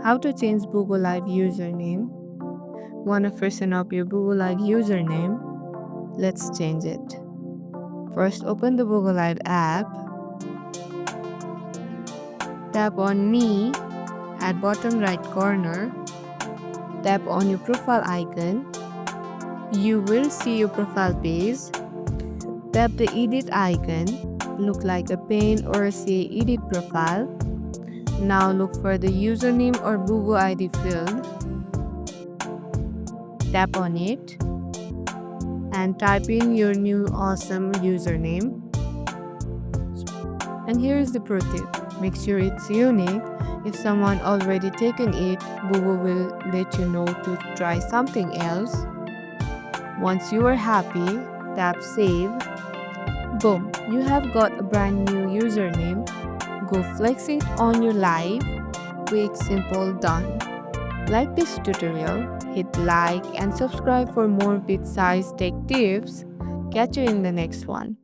How to change Bigo Live username. Wanna freshen up your Bigo Live username? Let's change it. First, open the Bigo Live app. Tap on Me at bottom right corner. Tap on your profile icon. You will see your profile page. Tap the edit icon. Look like a pen or say edit profile. Now look for the username or Bigo ID field. Tap on it and type in your new awesome username. And here is the pro tip. Make sure it's unique. If someone already taken it, Bigo will let you know to try something else. Once you are happy, tap save. Boom, you have got a brand new username. Go flex it on your live. Quick, simple, done. Like this tutorial, hit like and subscribe for more bit-sized tech tips. Catch you in the next one.